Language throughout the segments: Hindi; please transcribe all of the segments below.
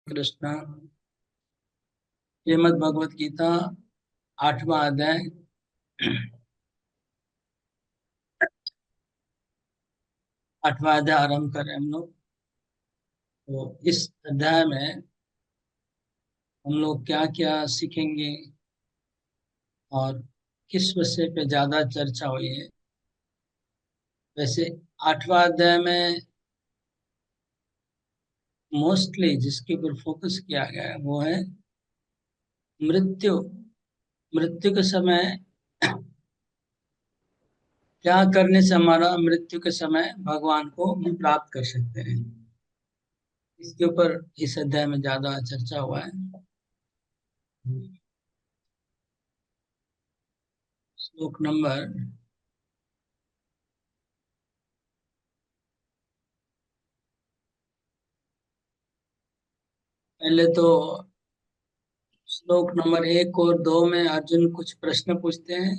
कृष्णा। श्रीमद् भगवत गीता 8वां अध्याय। 8वां अध्याय आरंभ करें हम लोग। तो इस अध्याय में हम लोग क्या क्या सीखेंगे और किस विषय पे ज्यादा चर्चा हुई है। वैसे 8वां अध्याय में मोस्टली जिसके ऊपर फोकस किया गया है वो है मृत्यु। मृत्यु के समय क्या करने से हमारा मृत्यु के समय भगवान को हम प्राप्त कर सकते हैं। इसके ऊपर इस अध्याय में ज्यादा चर्चा हुआ है। श्लोक नंबर पहले तो श्लोक नंबर 1 और 2 में अर्जुन कुछ प्रश्न पूछते हैं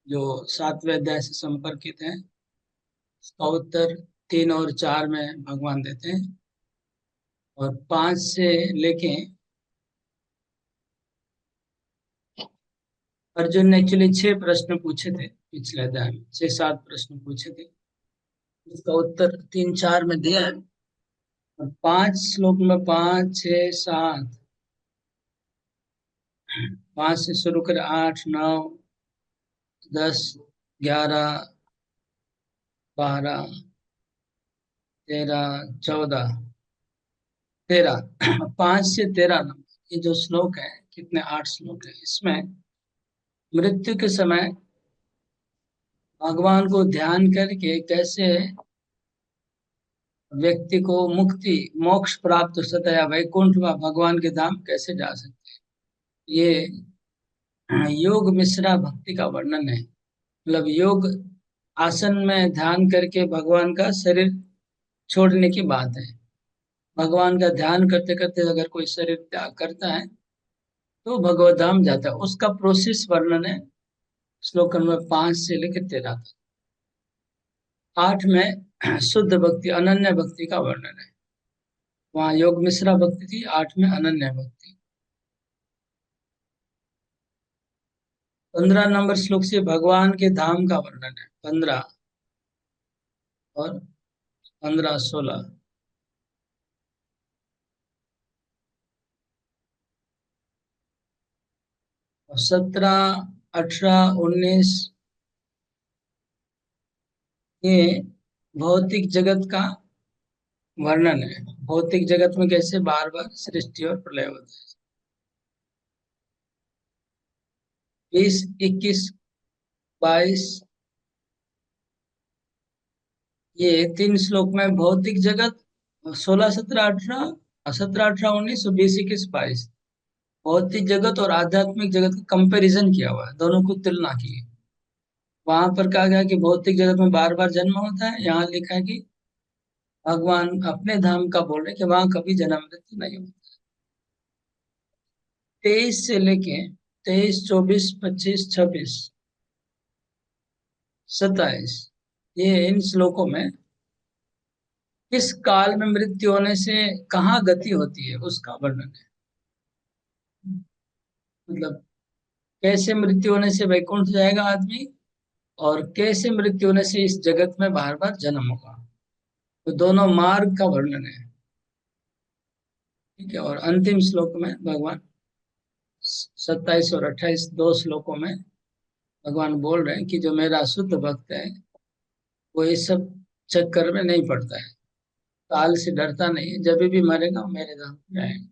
जो 7वें अध्याय से संपर्कित हैं। इसका उत्तर 3 और 4 में भगवान देते हैं और 5 से लेके अर्जुन ने एक्चुअली 6 प्रश्न पूछे थे। पिछले अध्याय में 6-7 प्रश्न पूछे थे। इसका उत्तर 3-4 में दिया है। और 5 श्लोक में 5, 6, 7, 5 से शुरू कर 8, 9, 10, 11, 12, 13, 14, 13 5 से 13 नंबर ये जो श्लोक है, कितने 8 श्लोक है। इसमें मृत्यु के समय भगवान को ध्यान करके कैसे व्यक्ति को मुक्ति मोक्ष प्राप्त हो सकता है या वैकुंठ व भगवान के धाम कैसे जा सकते हैं। ये योग मिश्रा भक्ति का वर्णन है। मतलब योग आसन में ध्यान करके भगवान का शरीर छोड़ने की बात है। भगवान का ध्यान करते करते अगर कोई शरीर त्याग करता है तो भगवत धाम जाता है। उसका प्रोसेस वर्णन है श्लोक नंबर 5 से लेकर 13 तक। 8 में शुद्ध भक्ति अनन्य भक्ति का वर्णन है। वहाँ योग मिश्रा भक्ति थी, 8 में अनन्य भक्ति। 15 नंबर श्लोक से भगवान के धाम का वर्णन है। 15 और 15-16 और 17, 18, 19 ये भौतिक जगत का वर्णन है। भौतिक जगत में कैसे बार बार सृष्टि और प्रलय होता है। 20, 21, 22 ये 3 श्लोक में भौतिक जगत। 16, 17, 18, 17, 18, 19 और 20, 21, 22 भौतिक जगत और आध्यात्मिक जगत का कंपैरिजन किया हुआ है, दोनों को तुलना की है। वहां पर कहा गया कि भौतिक जगत में बार बार जन्म होता है, यहाँ लिखा है कि भगवान अपने धाम का बोल रहे हैं कि वहां कभी जन्म मृत्यु नहीं होता। 23 से लेके 23, 24, 25, 26, 27 ये इन श्लोकों में किस काल में मृत्यु होने से कहाँ गति होती है उसका वर्णन है। मतलब कैसे मृत्यु होने से वैकुंठ जाएगा आदमी और कैसे मृत्यु होने से इस जगत में बार बार जन्म होगा। तो दोनों मार्ग का वर्णन है। ठीक है। और अंतिम श्लोक में भगवान 27 और 28 2 श्लोकों में भगवान बोल रहे हैं कि जो मेरा शुद्ध भक्त है वो इस सब चक्कर में नहीं पड़ता है, काल से डरता नहीं है, जब भी मरेगा मेरे धाम में आएगा।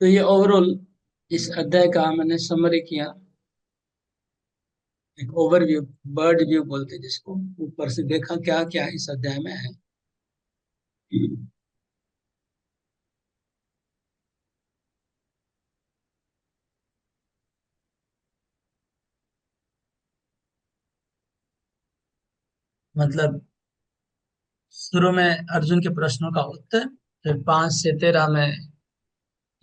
तो ये ओवरऑल इस अध्याय का मैंने समरी किया। एक ओवरव्यू, बर्ड व्यू बोलते हैं जिसको, ऊपर से देखा क्या क्या इस अध्याय में है। मतलब शुरू में अर्जुन के प्रश्नों का उत्तर, फिर 5 से 13 में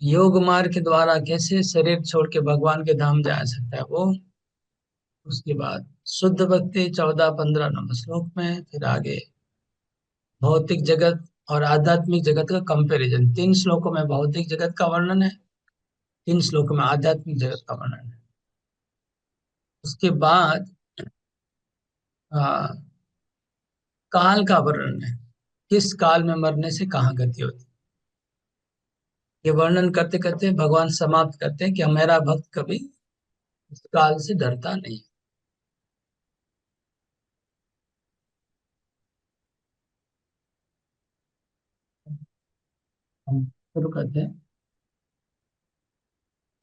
योग मार्ग के द्वारा कैसे शरीर छोड़ के भगवान के धाम जा सकता है वो। उसके बाद शुद्ध भक्ति 14-15 नंबर श्लोक में, फिर आगे भौतिक जगत और आध्यात्मिक जगत का कंपैरिजन। 3 श्लोकों में भौतिक जगत का वर्णन है, 3 श्लोकों में आध्यात्मिक जगत का वर्णन है। उसके बाद आ, काल का वर्णन है, किस काल में मरने से कहाँ गति होती है। ये वर्णन करते करते भगवान समाप्त करते हैं कि मेरा भक्त कभी इस काल से डरता नहीं। हम शुरू करते हैं।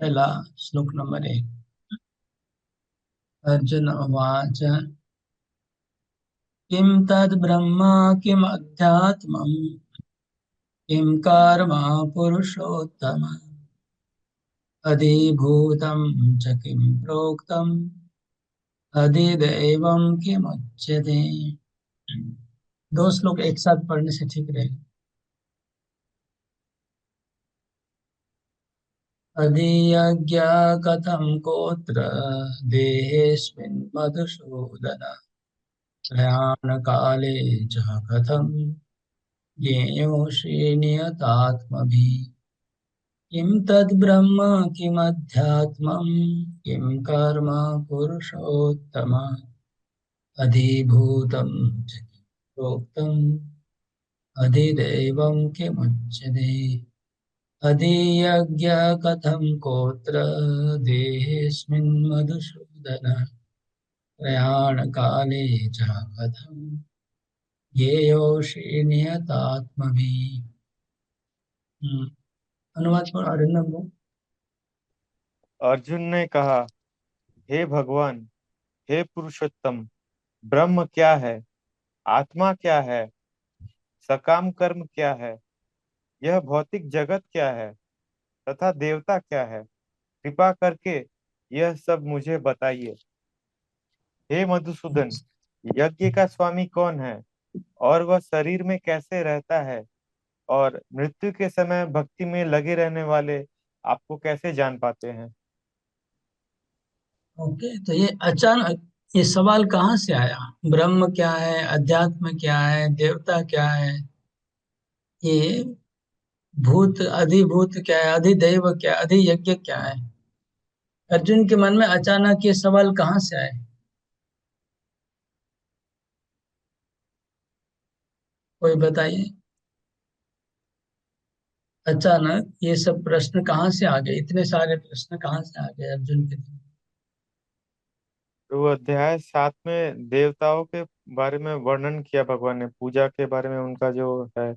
पहला श्लोक नंबर 1। अर्जुन उवाच किं तद् ब्रह्म किम अध्यात्मम् किं कर्म पुरुषोत्तम अधिभूतं च किं प्रोक्तम् अधिदैवं किमुच्यते। 2 श्लोक एक साथ पढ़ने से ठीक रहेगा। अधियज्ञ कथं कोत्र देहेऽस्मिन् मधुसूदन प्रयाणकाले च कथं ज्ञेयोषि नियतात्मभिः किं तद्ब्रह्म किमध्यात्मम् किं कर्म पुरुषोत्तम अधिभूतं च किं प्रोक्तम् अधिदैवं किमुच्यते। अधियज्ञ कथं कोत्र देहेऽस्मिन् मधुसूदन प्रयाणकाले च कथं ज्ञेयोषि नियतात्मभिः। अनुवाद पर अरिंदम को। अर्जुन ने कहा, हे भगवान, हे पुरुषोत्तम, ब्रह्म क्या है, आत्मा क्या है, सकाम कर्म क्या है, यह भौतिक जगत क्या है, तथा देवता क्या है। कृपा करके यह सब मुझे बताइए। हे मधुसूदन, यज्ञ का स्वामी कौन है और वह शरीर में कैसे रहता है, और मृत्यु के समय भक्ति में लगे रहने वाले आपको कैसे जान पाते हैं। ओके, तो ये अचानक ये सवाल कहाँ से आया? ब्रह्म क्या है, अध्यात्म क्या है, देवता क्या है, ये भूत अधिभूत क्या है, अधिदैव क्या, अधियज्ञ क्या है? अर्जुन के मन में अचानक ये सवाल कहाँ से आए? कोई बताइए। अचानक ये सब प्रश्न कहाँ से आ गए? इतने सारे प्रश्न कहाँ से आ गए अर्जुन के दिल तो अध्याय 7 में देवताओं के बारे में वर्णन किया भगवान ने, पूजा के बारे में उनका जो है।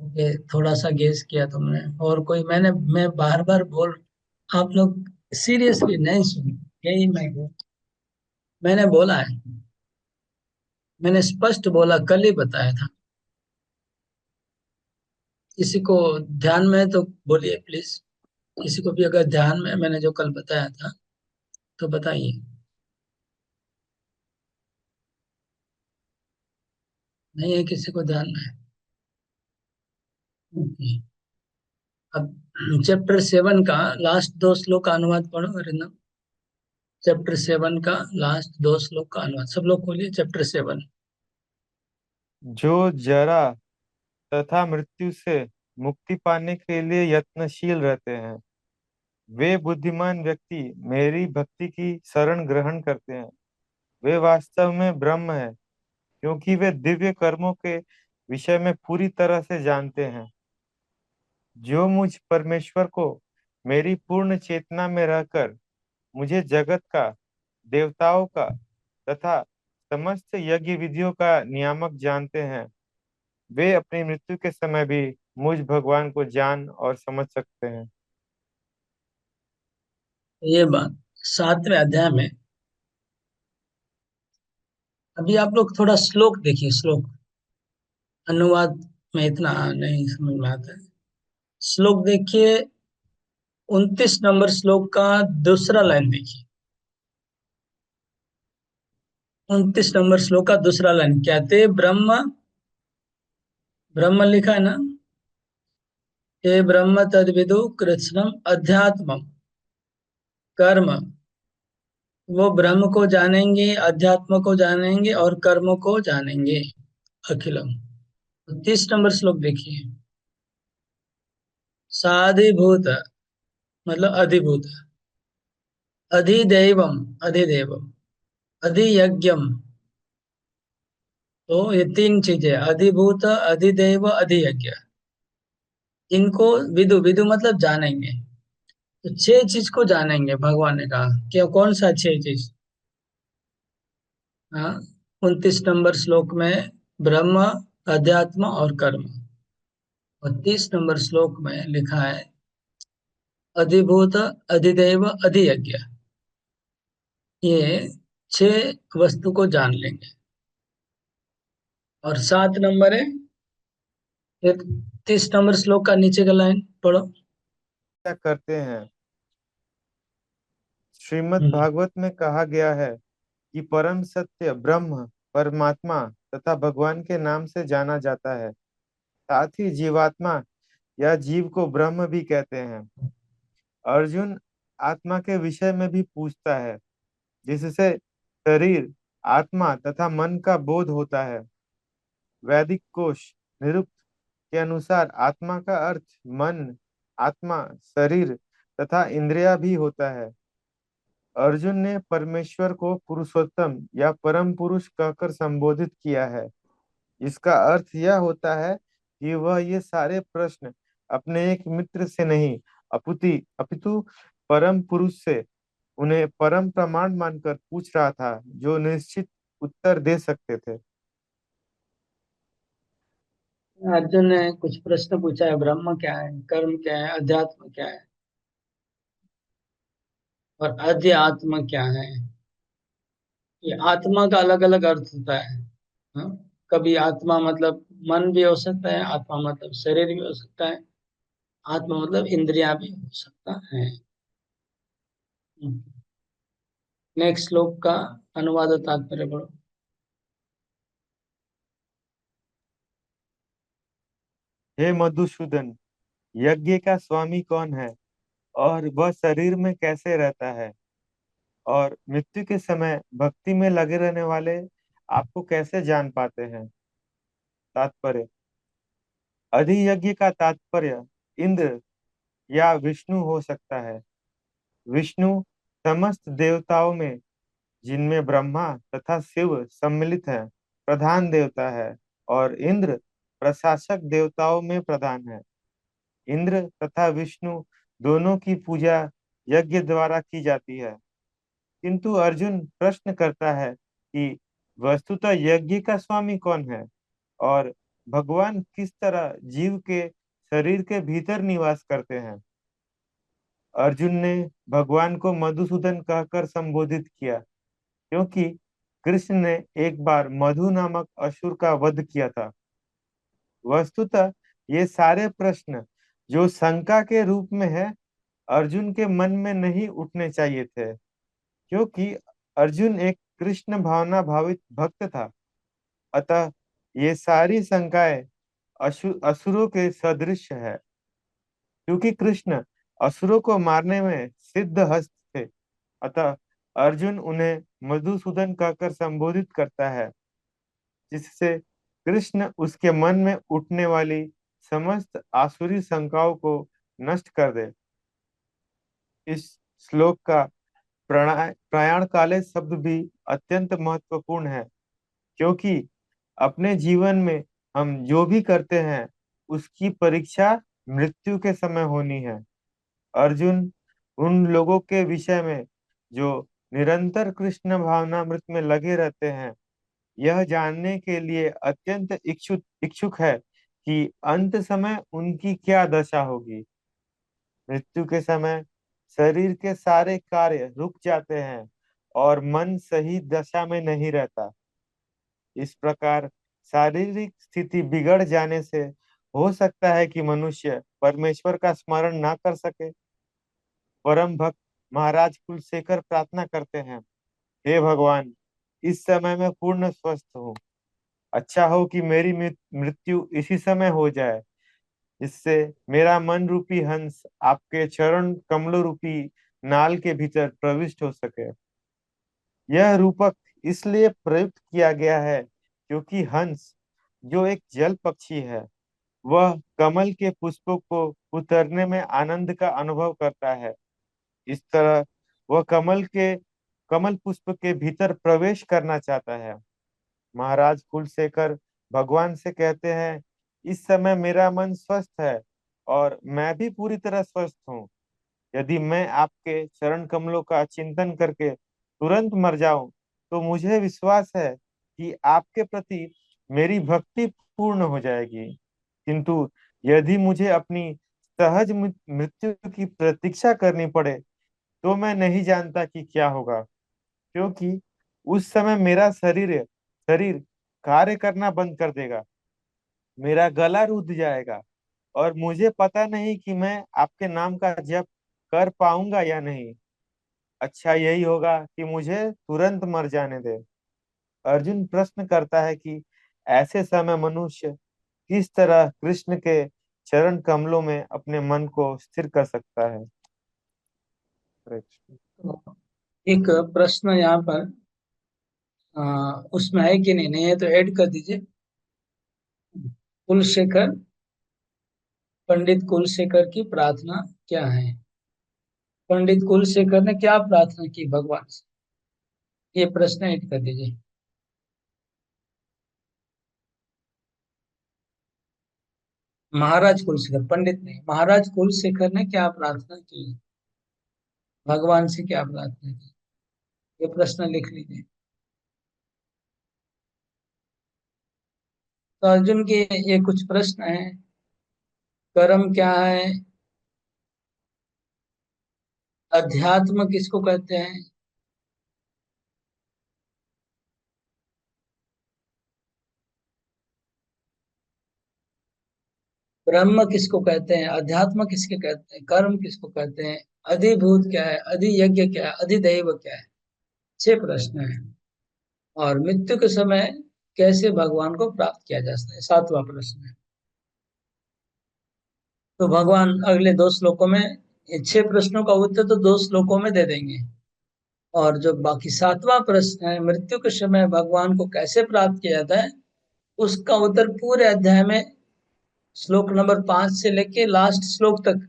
में? ओके, थोड़ा सा गेस किया तुमने। और कोई? मैं बार बार बोल, आप लोग सीरियसली नहीं सुन। यही मैंने बोला है, मैंने स्पष्ट बोला, कल ही बताया था। किसी को ध्यान में है तो बोलिए प्लीज। किसी को भी अगर ध्यान में है, मैंने जो कल बताया था तो बताइए। नहीं है किसी को ध्यान में? ओके। अब चैप्टर 7 का लास्ट 2 श्लोक का अनुवाद पढ़ो अरिंदम। चैप्टर 7 का लास्ट 2 श्लोक का अनुवाद सब लोग खोलिए, चैप्टर 7। जो जरा तथा मृत्यु से मुक्ति पाने के लिए यत्नशील रहते हैं, वे बुद्धिमान व्यक्ति मेरी भक्ति की शरण ग्रहण करते हैं। वे वास्तव में ब्रह्म है, क्योंकि वे दिव्य कर्मों के विषय में पूरी तरह से जानते हैं। जो मुझ परमेश्वर को मेरी पूर्ण चेतना में रहकर मुझे जगत का, देवताओं का तथा समस्त यज्ञ विधियों का नियामक जानते हैं, वे अपनी मृत्यु के समय भी मुझ भगवान को जान और समझ सकते हैं। ये बात 7वें अध्याय में। अभी आप लोग थोड़ा श्लोक देखिए, श्लोक। अनुवाद में इतना नहीं समझ में आता है। श्लोक देखिए, 29 नंबर श्लोक का दूसरा लाइन देखिए। 29 नंबर श्लोक का दूसरा लाइन, कहते ब्रह्म, ब्रह्म लिखा है ना, ये ब्रह्म तद्विदु कृत्स्नम अध्यात्मम कर्म। वो ब्रह्म को जानेंगे, अध्यात्म को जानेंगे और कर्म को जानेंगे। अखिलम। 30 नंबर श्लोक देखिए। साधिभूत मतलब अधिभूत, अधिदैवम अधिदेवम, अधियज्ञम। तो ये तीन चीजें, अधिभूत अधिदैव अधियज्ञ, इनको विदु, विदु मतलब जानेंगे। तो 6 चीज को जानेंगे, भगवान ने कहा। क्या, कौन सा 6 चीज? हाँ, 29 नंबर श्लोक में ब्रह्म, अध्यात्म और कर्म। और 30 नंबर श्लोक में लिखा है अधिभूत अधिदैव अधियज्ञ। ये 6 वस्तु को जान लेंगे। और 7 नंबर है, एक 30 नंबर श्लोक का नीचे का लाइन पढ़ो। क्या करते हैं। श्रीमद् हम्म। भागवत में कहा गया है कि परम सत्य ब्रह्म, परमात्मा तथा भगवान के नाम से जाना जाता है। साथ ही जीवात्मा या जीव को ब्रह्म भी कहते हैं। अर्जुन आत्मा के विषय में भी पूछता है, जिससे शरीर, आत्मा तथा मन का बोध होता है। वैदिक कोश निरुक्त के अनुसार आत्मा का अर्थ मन, आत्मा, शरीर तथा इंद्रिया भी होता है। अर्जुन ने परमेश्वर को पुरुषोत्तम या परम पुरुष कहकर संबोधित किया है। इसका अर्थ यह होता है कि वह ये सारे प्रश्न अपने एक मित्र से नहीं, अपितु परम पुरुष से, उन्हें परम प्रमाण मानकर पूछ रहा था, जो निश्चित उत्तर दे सकते थे। अर्जुन ने कुछ प्रश्न पूछा है, ब्रह्म क्या है, कर्म क्या है, अध्यात्म क्या है और अध्यात्म क्या है। ये आत्मा का अलग अलग अर्थ होता है। हाँ? कभी आत्मा मतलब मन भी हो सकता है, आत्मा मतलब शरीर भी हो सकता है, आत्मा मतलब इंद्रिया भी हो सकता है। नेक्स्ट श्लोक का अनुवाद और तात्पर्य पढ़ो। हे मधुसूदन, यज्ञ का स्वामी कौन है, और वह शरीर में कैसे रहता है, और मृत्यु के समय भक्ति में लगे रहने वाले आपको कैसे जान पाते हैं। तात्पर्य। अधियज्ञ का तात्पर्य इंद्र या विष्णु हो सकता है। विष्णु समस्त देवताओं में, जिनमें ब्रह्मा तथा शिव सम्मिलित हैं, प्रधान देवता है, और इंद्र प्रशासक देवताओं में प्रधान है। इंद्र तथा विष्णु दोनों की पूजा यज्ञ द्वारा की जाती है। किंतु अर्जुन प्रश्न करता है कि वस्तुतः यज्ञ का स्वामी कौन है, और भगवान किस तरह जीव के शरीर के भीतर निवास करते हैं। अर्जुन ने भगवान को मधुसूदन कहकर संबोधित किया, क्योंकि कृष्ण ने एक बार मधु नामक असुर का वध किया था। वस्तुतः ये सारे प्रश्न जो शंका के रूप में है, अर्जुन के मन में नहीं उठने चाहिए थे, क्योंकि अर्जुन एक कृष्ण भावना भावित भक्त था। अतः ये सारी शंकाएं असुरों के सदृश है, क्योंकि कृष्ण असुरों को मारने में सिद्ध हस्त थे। अतः अर्जुन उन्हें मधुसूदन कहकर संबोधित करता है, जिससे कृष्ण उसके मन में उठने वाली समस्त आसुरी शंकाओं को नष्ट कर दे। इस श्लोक का प्रयाण काले शब्द भी अत्यंत महत्वपूर्ण है, क्योंकि अपने जीवन में हम जो भी करते हैं, उसकी परीक्षा मृत्यु के समय होनी है। अर्जुन उन लोगों के विषय में जो निरंतर कृष्ण भावनामृत में लगे रहते हैं, यह जानने के लिए अत्यंत इच्छुक इच्छुक है कि अंत समय उनकी क्या दशा होगी। मृत्यु के समय शरीर के सारे कार्य रुक जाते हैं और मन सही दशा में नहीं रहता। इस प्रकार शारीरिक स्थिति बिगड़ जाने से हो सकता है कि मनुष्य परमेश्वर का स्मरण ना कर सके। परम भक्त महाराज कुलशेखर प्रार्थना करते हैं, हे भगवान, इस समय मैं पूर्ण स्वस्थ हूँ। अच्छा हो कि मेरी मृत्यु इसी समय हो जाए, जिससे मेरा मन रूपी हंस आपके चरण कमलों रूपी नाल के भीतर प्रविष्ट हो सके। यह रूपक इसलिए प्रयुक्त किया गया है, क्योंकि हंस जो एक जल पक्षी है, वह कमल के पुष्पों को उतरने में आनंद का अनुभव करता है, इस तरह वह कमल पुष्प के भीतर प्रवेश करना चाहता है। महाराज कुलशेखर भगवान से कहते हैं, इस समय मेरा मन स्वस्थ है और मैं भी पूरी तरह स्वस्थ हूँ। यदि मैं आपके चरण कमलों का चिंतन करके तुरंत मर जाऊं, तो मुझे विश्वास है कि आपके प्रति मेरी भक्ति पूर्ण हो जाएगी। किंतु यदि मुझे अपनी सहज मृत्यु की प्रतीक्षा करनी पड़े, तो मैं नहीं जानता कि क्या होगा, क्योंकि उस समय मेरा शरीर शरीर कार्य करना बंद कर देगा, मेरा गला रुध जाएगा और मुझे पता नहीं कि मैं आपके नाम का जप कर पाऊंगा या नहीं। अच्छा यही होगा कि मुझे तुरंत मर जाने दे। अर्जुन प्रश्न करता है कि ऐसे समय मनुष्य किस तरह कृष्ण के चरण कमलों में अपने मन को स्थिर कर सकता है। तो एक प्रश्न यहाँ पर उसमें है कि नहीं, नहीं है तो ऐड कर दीजिए। कुलशेखर, पंडित कुलशेखर की प्रार्थना क्या है? पंडित कुलशेखर ने क्या प्रार्थना की भगवान से? ये प्रश्न ऐड कर दीजिए। महाराज कुलशेखर, पंडित नहीं, महाराज कुलशेखर ने क्या प्रार्थना की, भगवान से क्या प्रार्थना की? ये प्रश्न लिख लीजिए। तो अर्जुन के ये कुछ प्रश्न हैं। कर्म क्या है? अध्यात्म किसको कहते हैं? ब्रह्म किसको कहते हैं? अध्यात्म किसके कहते हैं? कर्म किसको कहते हैं? अधिभूत क्या है? अधियज्ञ क्या है? अधिदैव क्या है? 6 प्रश्न है। और मृत्यु के समय कैसे भगवान को प्राप्त किया जा सकता है, 7वां प्रश्न है। तो भगवान अगले 2 श्लोकों में, ये 6 प्रश्नों का उत्तर तो 2 श्लोकों में दे देंगे। और जो बाकी 7वां प्रश्न है, मृत्यु के समय भगवान को कैसे प्राप्त किया जाता है, उसका उत्तर पूरे अध्याय में श्लोक नंबर 5 से लेके लास्ट श्लोक तक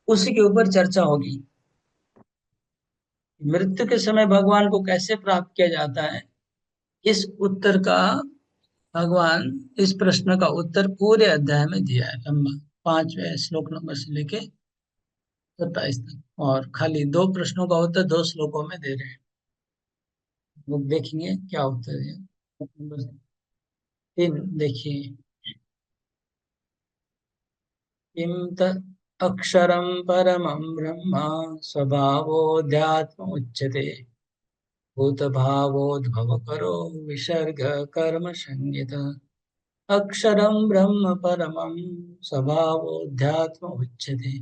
उसी के ऊपर चर्चा होगी। मृत्यु के समय भगवान को कैसे प्राप्त किया जाता है, इस उत्तर का भगवान, इस प्रश्न का उत्तर पूरे अध्याय में दिया है, लंबा 5वें श्लोक नंबर से लेके 27 तक। और खाली 2 प्रश्नों का उत्तर 2 श्लोकों में दे रहे हैं। लोग देखेंगे क्या उत्तर है। नंबर 3 देखिए। किम तत् अक्षरं परमं ब्रह्म स्वभावोऽध्यात्म उच्यते भूतभावोद्भव करो विसर्ग कर्म संज्ञितः। अक्षरं ब्रह्म परमं स्वभावोऽध्यात्म उच्यते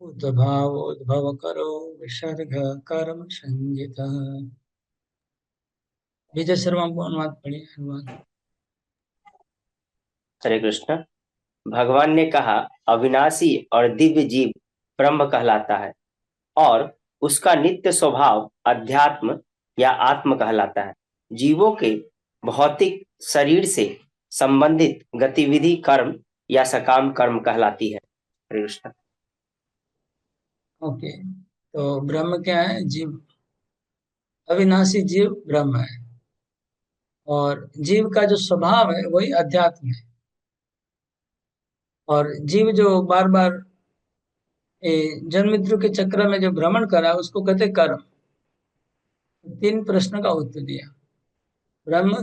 भूतभावोद्भव करो विसर्ग कर्म संज्ञितः। विजय शर्मा को अनुवाद पढ़िए, अनुवाद। हरे कृष्ण। भगवान ने कहा, अविनाशी और दिव्य जीव ब्रह्म कहलाता है और उसका नित्य स्वभाव अध्यात्म या आत्म कहलाता है। जीवों के भौतिक शरीर से संबंधित गतिविधि कर्म या सकाम कर्म कहलाती है। हरे कृष्ण। ओके, तो ब्रह्म क्या है? जीव, अविनाशी जीव ब्रह्म है। और जीव का जो स्वभाव है वही अध्यात्म है। और जीव जो बार बार जन्म मृत्यु के चक्र में जो भ्रमण करा उसको कहते कर्म। 3 प्रश्न का उत्तर दिया। ब्रह्म,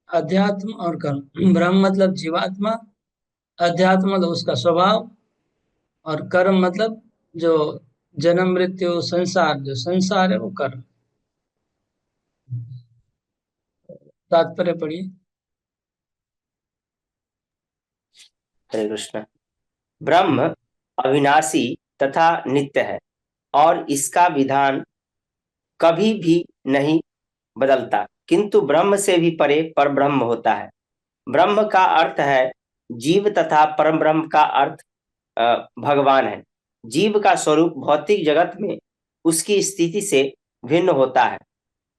अध्यात्म और कर्म। ब्रह्म मतलब जीवात्मा, अध्यात्म मतलब उसका स्वभाव, और कर्म मतलब जो जन्म मृत्यु संसार, जो संसार है वो कर्म। तात्पर्य पढ़िए। हरे कृष्ण। ब्रह्म अविनाशी तथा नित्य है और इसका विधान कभी भी नहीं बदलता, किंतु ब्रह्म से भी परे पर ब्रह्म होता है। ब्रह्म का अर्थ है जीव तथा परम ब्रह्म का अर्थ भगवान है। जीव का स्वरूप भौतिक जगत में उसकी स्थिति से भिन्न होता है।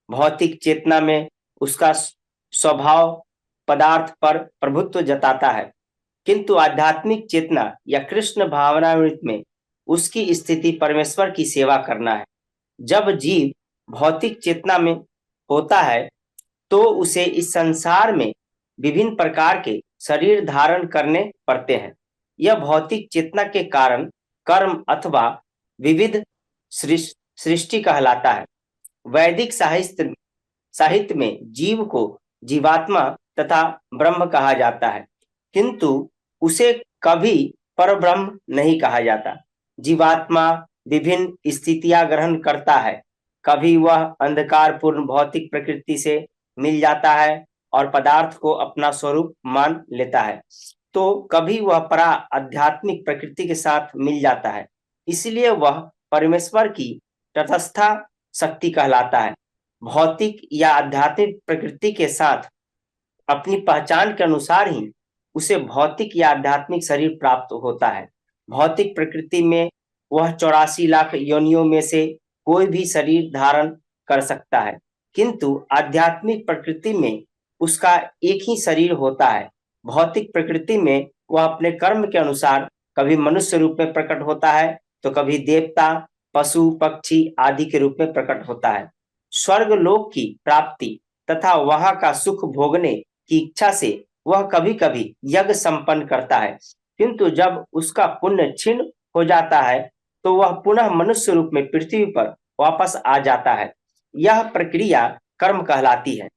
भौतिक चेतना में उसका स्वभाव पदार्थ पर प्रभुत्व जताता है, किंतु आध्यात्मिक चेतना या कृष्ण भावनामृत में उसकी स्थिति परमेश्वर की सेवा करना है। जब जीव भौतिक चेतना में होता है तो उसे इस संसार में विभिन्न प्रकार के शरीर धारण करने पड़ते हैं। यह भौतिक चेतना के कारण कर्म अथवा विविध सृष्टि कहलाता है। वैदिक साहित्य में जीव को जीवात्मा तथा ब्रह्म कहा जाता है, किंतु उसे कभी परब्रह्म नहीं कहा जाता। जीवात्मा विभिन्न स्थितियां ग्रहण करता है। कभी वह अंधकारपूर्ण भौतिक प्रकृति से मिल जाता है और पदार्थ को अपना स्वरूप मान लेता है, तो कभी वह परा आध्यात्मिक प्रकृति के साथ मिल जाता है, इसलिए वह परमेश्वर की तटस्था शक्ति कहलाता है। भौतिक या आध्यात्मिक प्रकृति के साथ अपनी पहचान के अनुसार ही उसे भौतिक या आध्यात्मिक शरीर प्राप्त होता है। भौतिक प्रकृति में वह 84 लाख योनियों में से कोई भी शरीर धारण कर सकता है, किंतु आध्यात्मिक प्रकृति में उसका एक ही शरीर होता है। भौतिक प्रकृति में वह अपने कर्म के अनुसार कभी मनुष्य रूप में प्रकट होता है तो कभी देवता, पशु, पक्षी आदि के रूप में प्रकट होता है। स्वर्ग लोक की प्राप्ति तथा वहां का सुख भोगने की इच्छा से वह कभी कभी यज्ञ संपन्न करता है, किंतु जब उसका पुण्य क्षीण हो जाता है तो वह पुनः मनुष्य रूप में पृथ्वी पर वापस आ जाता है। यह प्रक्रिया कर्म कहलाती है।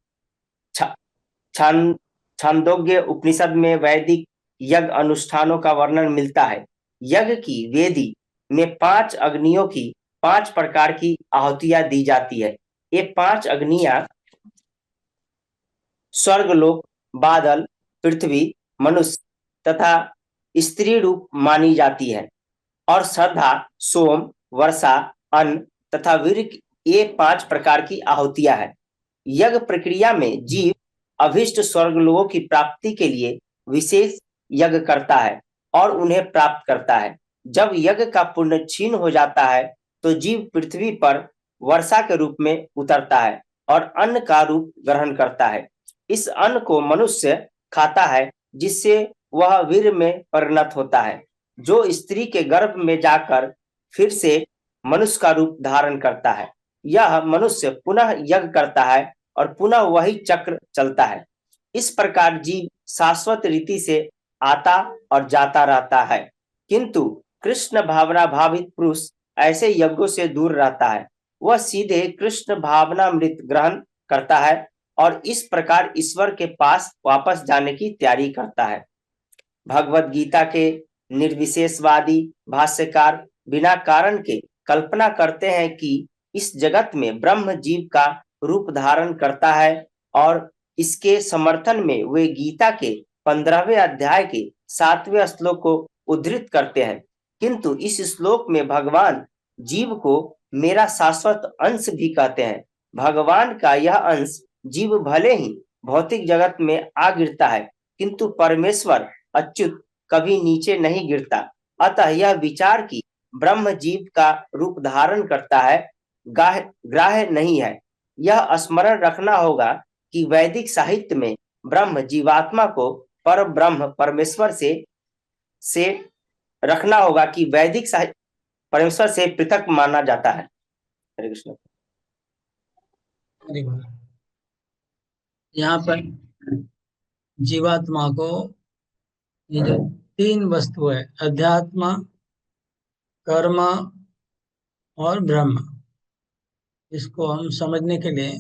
छांदोग्य उपनिषद में वैदिक यज्ञ अनुष्ठानों का वर्णन मिलता है। यज्ञ की वेदी में 5 अग्नियों की 5 प्रकार की आहुतियां दी जाती है। ये 5 अग्नियां स्वर्गलोक, बादल, पृथ्वी, मनुष्य तथा स्त्री रूप मानी जाती है और श्रद्धा, सोम, वर्षा, अन्न तथा वीर ये 5 प्रकार की आहुतियां है। यज्ञ प्रक्रिया में जीव अभिष्ट स्वर्गलोकों की प्राप्ति के लिए विशेष यज्ञ करता है और उन्हें प्राप्त करता है। जब यज्ञ का पुण्य क्षीण हो जाता है तो जीव पृथ्वी पर वर्षा के रूप में उतरता है और अन्न का रूप ग्रहण करता है। इस अन्न को मनुष्य खाता है, जिससे वह वीर में परिणत होता है, जो स्त्री के गर्भ में जाकर फिर से मनुष्य का रूप धारण करता है। यह मनुष्य पुनः यज्ञ करता है और पुनः वही चक्र चलता है। इस प्रकार जीव शाश्वत रीति से आता और जाता रहता है, किंतु कृष्ण भावना भावित पुरुष ऐसे यज्ञों से दूर रहता है। वह सीधे कृष्ण भावनामृत ग्रहण करता है और इस प्रकार ईश्वर के पास वापस जाने की तैयारी करता है। भगवत गीता के निर्विशेषवादी भाष्यकार बिना कारण के कल्पना करते हैं कि इस जगत में ब्रह्म जीव का रूप धारण करता है और इसके समर्थन में वे गीता के 15वें अध्याय के 7वें श्लोक को उद्धृत करते हैं, किंतु इस श्लोक में भगवान जीव को मेरा शाश्वत अंश भी कहते हैं। भगवान का यह अंश जीव भले ही भौतिक जगत में आ गिरता है, किंतु परमेश्वर अच्युत कभी नीचे नहीं गिरता। अतः यह विचार कि ब्रह्म जीव का रूप धारण करता है ग्राह्य नहीं है। यह स्मरण रखना होगा कि वैदिक साहित्य में ब्रह्म जीवात्मा को पर ब्रह्म परमेश्वर से रखना होगा कि वैदिक साहित्य परमेश्वर से पृथक माना जाता है। हरे कृष्ण। यहाँ पर जीवात्मा को ये जो 3 वस्तु है, अध्यात्मा, कर्म और ब्रह्म, इसको हम समझने के लिए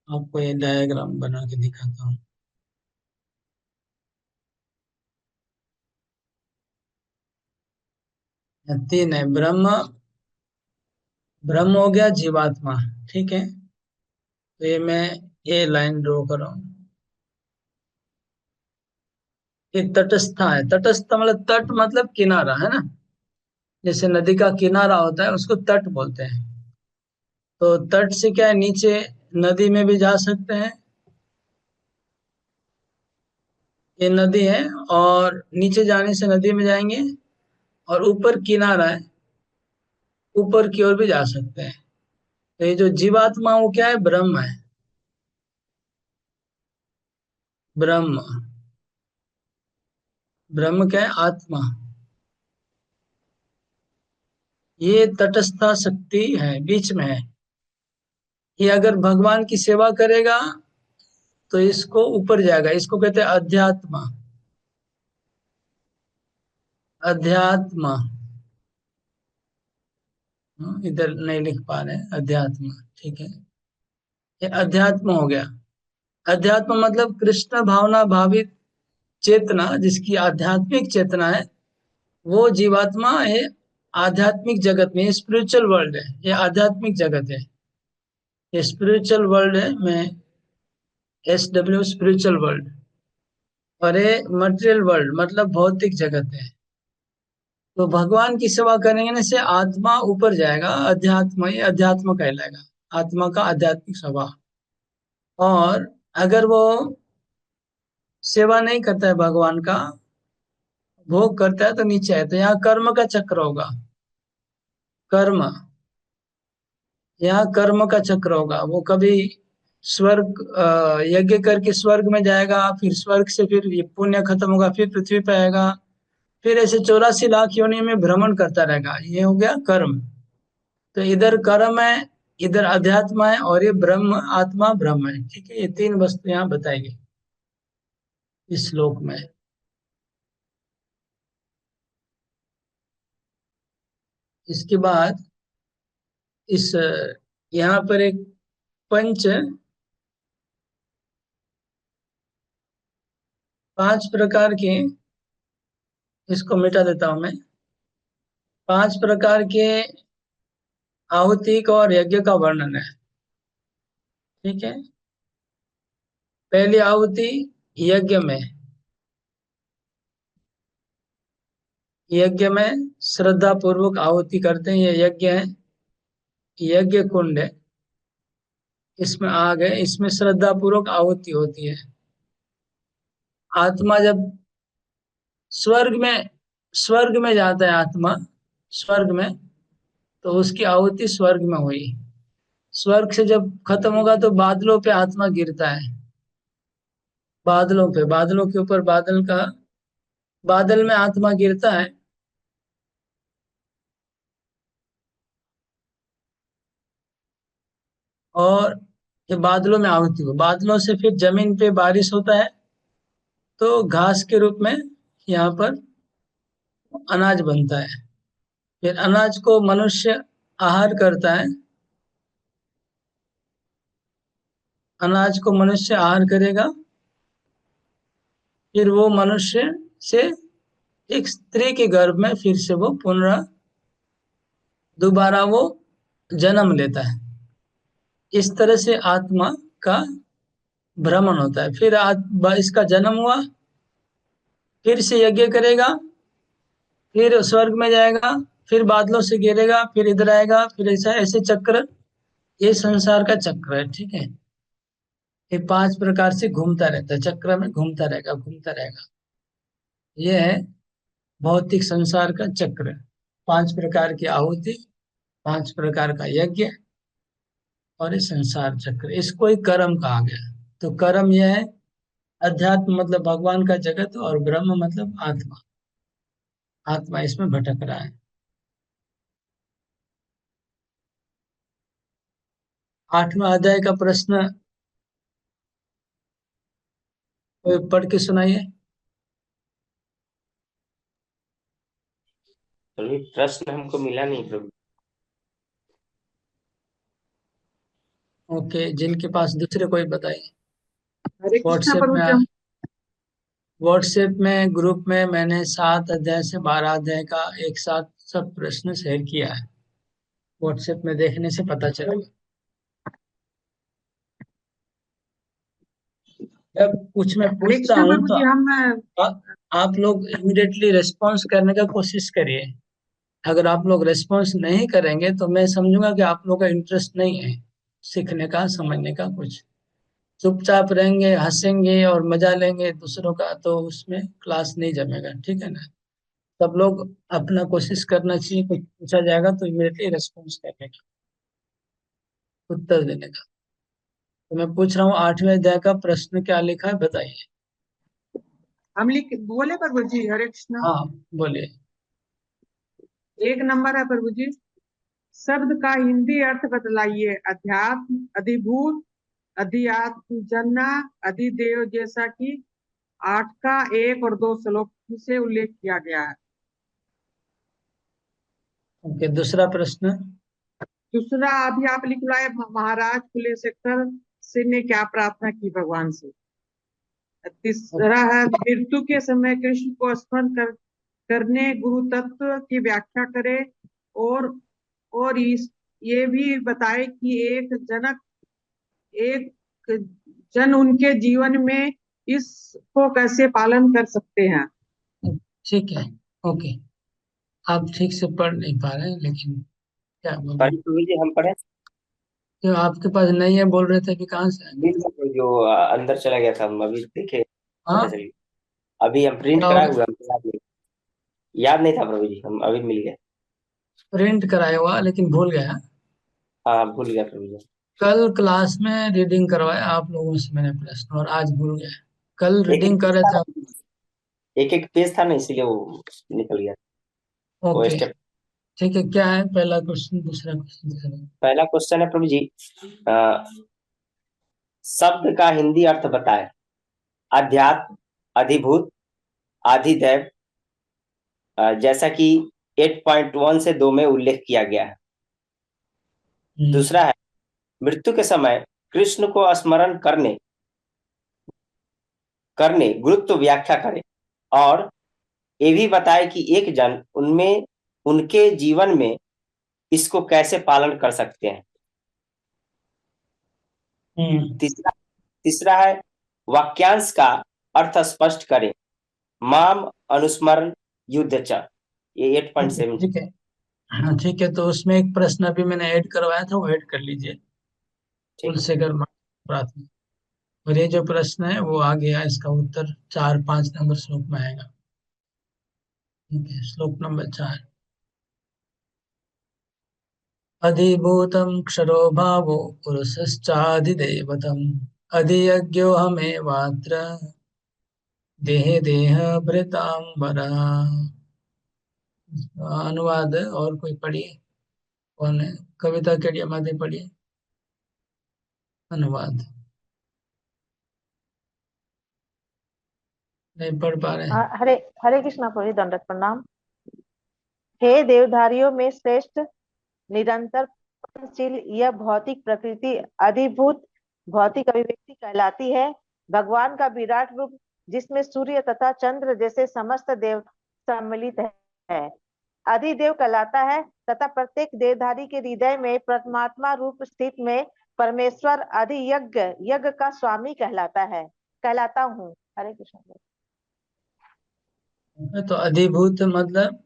आपको ये डायग्राम बना के दिखाता हूँ। तीन है, ब्रह्म हो गया, जीवात्मा, ठीक है। तो ये मैं ये लाइन ड्रॉ कर रहा हूँ। ये तटस्था है। तटस्थ मतलब तट मतलब किनारा है ना, जैसे नदी का किनारा होता है उसको तट बोलते हैं। तो तट से क्या है, नीचे नदी में भी जा सकते हैं, ये नदी है, और नीचे जाने से नदी में जाएंगे, और ऊपर किनारा है, ऊपर की ओर भी जा सकते हैं। तो ये जो जीवात्मा वो क्या है, ब्रह्म है। ब्रह्म, ब्रह्म क्या है? आत्मा। ये तटस्थ शक्ति है, बीच में है। ये अगर भगवान की सेवा करेगा तो इसको ऊपर जाएगा, इसको कहते हैं अध्यात्म। अध्यात्म, इधर नहीं लिख पा रहे, अध्यात्म, ठीक है। ये अध्यात्म हो गया। अध्यात्म मतलब कृष्ण भावना भावित चेतना, जिसकी आध्यात्मिक चेतना है, वो जीवात्मा है। आध्यात्मिक जगत में, स्पिरिचुअल वर्ल्ड है, ये आध्यात्मिक जगत है, ये स्पिरिचुअल वर्ल्ड है। मैं SW स्पिरिचुअल वर्ल्ड, और ये मटेरियल वर्ल्ड मतलब भौतिक जगत है। तो भगवान की सेवा करने से आत्मा ऊपर जाएगा, अध्यात्म, ये अध्यात्म कहलाएगा, आत्मा का आध्यात्मिक स्वभाव। और अगर वो सेवा नहीं करता है भगवान का, भोग करता है, तो नीचे है। तो यहाँ कर्म का चक्र होगा, कर्म, यहाँ कर्म का चक्र होगा। वो कभी स्वर्ग, यज्ञ करके स्वर्ग में जाएगा, फिर स्वर्ग से फिर ये पुण्य खत्म होगा, फिर पृथ्वी पे आएगा, फिर ऐसे 84 लाख योनि में भ्रमण करता रहेगा। ये हो गया कर्म। तो इधर कर्म है, इधर अध्यात्म है, और ये ब्रह्म, आत्मा ब्रह्म है, ठीक है। ये तीन वस्तु यहाँ बताई गई इस श्लोक में। इसके बाद इस यहाँ पर एक पंच, 5 प्रकार के, इसको मिटा देता हूं मैं। 5 प्रकार के आहुति का और यज्ञ का वर्णन है, ठीक है। पहली आहुति यज्ञ में, यज्ञ में श्रद्धा पूर्वक आहुति करते हैं, ये यज्ञ है, यज्ञ कुंड है। इसमें आग है, इसमें श्रद्धा पूर्वक आहुति होती है। आत्मा जब स्वर्ग में, स्वर्ग में जाता है आत्मा, स्वर्ग में, तो उसकी आहुति स्वर्ग में हुई। स्वर्ग से जब खत्म होगा तो बादलों पे आत्मा गिरता है, बादलों पे, बादलों के ऊपर, बादल का, बादल में आत्मा गिरता है। और ये बादलों में आहुति हो, बादलों से फिर जमीन पे बारिश होता है, तो घास के रूप में यहाँ पर अनाज बनता है। फिर अनाज को मनुष्य आहार करता है, अनाज को मनुष्य आहार करेगा। फिर वो मनुष्य से एक स्त्री के गर्भ में फिर से वो पुनः दोबारा वो जन्म लेता है। इस तरह से आत्मा का भ्रमण होता है। फिर इसका जन्म हुआ, फिर से यज्ञ करेगा, फिर स्वर्ग में जाएगा, फिर बादलों से गिरेगा, फिर इधर आएगा, फिर ऐसा ऐसे चक्र, ये संसार का चक्र है, ठीक है। ये 5 प्रकार से घूमता रहता है, चक्र में घूमता रहेगा, घूमता रहेगा। ये है भौतिक संसार का चक्र। 5 प्रकार की आहुति, 5 प्रकार का यज्ञ, और ये संसार चक्र, इसको ही कर्म कहा गया। तो कर्म यह है, अध्यात्म मतलब भगवान का जगत, और ब्रह्म मतलब आत्मा, आत्मा इसमें भटक रहा है। 8वां अध्याय का प्रश्न कोई पढ़ के सुनाइए। अभी प्रश्न हमको मिला नहीं प्रभु। ओके, जिनके पास दूसरे कोई बताइए। हरे कृष्णा व्हाट्सएप प्रभु में, जी। हम व्हाट्सएप में ग्रुप में मैंने 7 अध्याय से 12 अध्याय का एक साथ सब प्रश्न शेयर किया है। व्हाट्सएप में देखने से पता चलेगा। जब कुछ मैं हरे पूछता कृष्णा हूँ प्रभु तो जी। हम आप लोग इमीडिएटली रिस्पॉन्स करने का कोशिश करिए। अगर आप लोग रिस्पॉन्स नहीं करेंगे तो मैं समझूंगा कि आप लोग का इंटरेस्ट नहीं है सीखने का, समझने का कुछ। चुपचाप रहेंगे, हंसेंगे और मजा लेंगे दूसरों का, तो उसमें क्लास नहीं जमेगा, ठीक है ना। सब लोग अपना कोशिश करना चाहिए, कुछ पूछा जाएगा तो इमीडिएटली रिस्पॉन्स करने का, उत्तर देने का। तो मैं पूछ रहा हूँ 8वें अध्याय का प्रश्न क्या लिखा है, बताइए। हम लिख बोले प्रभु जी, हरे कृष्णा। हाँ बोलिए। 1 नंबर है प्रभु जी। शब्द का हिंदी अर्थ बतलाइए। अध्यात्म, अधिभूत, अधिआत्म जन्ना, अधिदेव, जैसा कि 8 का 1 और 2 श्लोक से उल्लेख किया गया है। ओके, दूसरा प्रश्न। दूसरा अभी आप लिख लाए, महाराज कुलेशेखर सिंह ने क्या प्रार्थना की भगवान से। तीसरा है, मृत्यु के समय कृष्ण को स्मरण करने गुरु तत्व की व्याख्या करे। और ये भी बताए कि एक जन उनके जीवन में इसको कैसे पालन कर सकते हैं। ठीक है, ओके। आप ठीक से पढ़ नहीं पा रहे हैं, लेकिन क्या बोलूं। पढ़े प्रभु जी, हम पढ़े। जो आपके पास नहीं है बोल रहे थे कि कहाँ से आएंगे। मिल गया प्रभु जी, वो अंदर चला गया था, हम अभी देखे, हाँ, पता चल गया। अभी हम प्रिंट क्या हो कराए गया? हुए, हमको याद नहीं था प्रभु जी, हम अभी मिल गए। प्रिंट कराया हुआ लेकिन भूल गया। हाँ, भूल गया प्रभु जी। कल क्लास में रीडिंग करवाया आप लोगों से मैंने प्रश्न, और आज भूल गया। कल एक एक रीडिंग कर पेज रहे था थे। ना, एक एक पेज था ना, इसीलिए वो निकल गया। वो ओके, स्टेप। ठीक है। क्या है पहला क्वेश्चन, दूसरा क्वेश्चन, तीसरा? पहला क्वेश्चन है प्रभु जी, अ, शब्द का हिंदी अर्थ बताएं। अध्यात्म, अधिभूत, आधिदैव, जैसा कि 8.1 से 2 में उल्लेख किया गया है। दूसरा है, मृत्यु के समय कृष्ण को स्मरण करने करने गुरुत्व व्याख्या करें। और ये भी बताए कि एक जन उनमें उनके जीवन में इसको कैसे पालन कर सकते हैं। तीसरा तीसरा है, वाक्यांश का अर्थ स्पष्ट करें। माम अनुस्मरण युद्ध च, ये 8.7। ठीक है। हाँ ठीक है, तो उसमें एक प्रश्न अभी मैंने ऐड करवाया था, वो ऐड कर लीजिए। ठीक है। कुलशेखर प्रार्थना। और ये जो प्रश्न है वो आ गया, इसका उत्तर 4-5 नंबर श्लोक में आएगा। ठीक है, श्लोक नंबर 4। अधिभूतं क्षरो भावो पुरुषश्चाधिदैवतम् अधियज्ञोऽहमेवात्र देहे देह भृतांबर। अनुवाद है, और कोई पढ़िए। कौन है? कविता केडिया माते पढ़िए अनुवाद। नहीं पढ़ पा रहे हैं। हरे हरे कृष्णा प्रभु जी, दंडवत प्रणाम। हे देवधारियों में श्रेष्ठ, निरंतर प्रयत्नशील यह भौतिक प्रकृति अधिभूत भौतिक अभिव्यक्ति कहलाती है। भगवान का विराट रूप, जिसमें सूर्य तथा चंद्र जैसे समस्त देव सम्मिलित है, अधिदेव कहलाता है। तथा प्रत्येक देवधारी के हृदय में परमात्मा रूप स्थित में परमेश्वर अधियज्ञ यज्ञ का स्वामी कहलाता हूँ। हरे कृष्ण। तो अधिभूत मतलब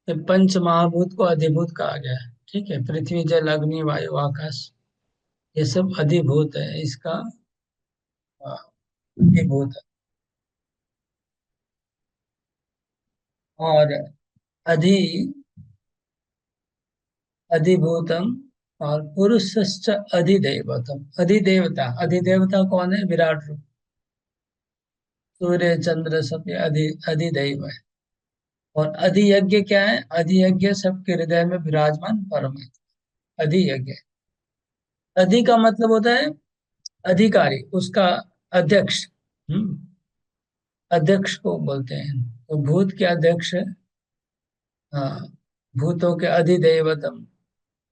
पंच महाभूत को अधिभूत कहा गया है। ठीक है, पृथ्वी जल अग्नि वायु आकाश, ये सब अधिभूत है। इसका अधिभूत है। और अधि अधिभूतम और पुरुषश्च अधिदैवतम। अधिदेवता, अधिदेवता कौन है? विराट रूप सूर्य चंद्र सब ये अधिदैव है। और अधियज्ञ क्या है? अधियज्ञ सबके हृदय में विराजमान परमात्मा अधियज्ञ। अधि का मतलब होता है अधिकारी, उसका अध्यक्ष। हम्म अध्यक्ष को बोलते हैं। तो भूत के अध्यक्ष है। हाँ, भूतों के अधिदैवतम,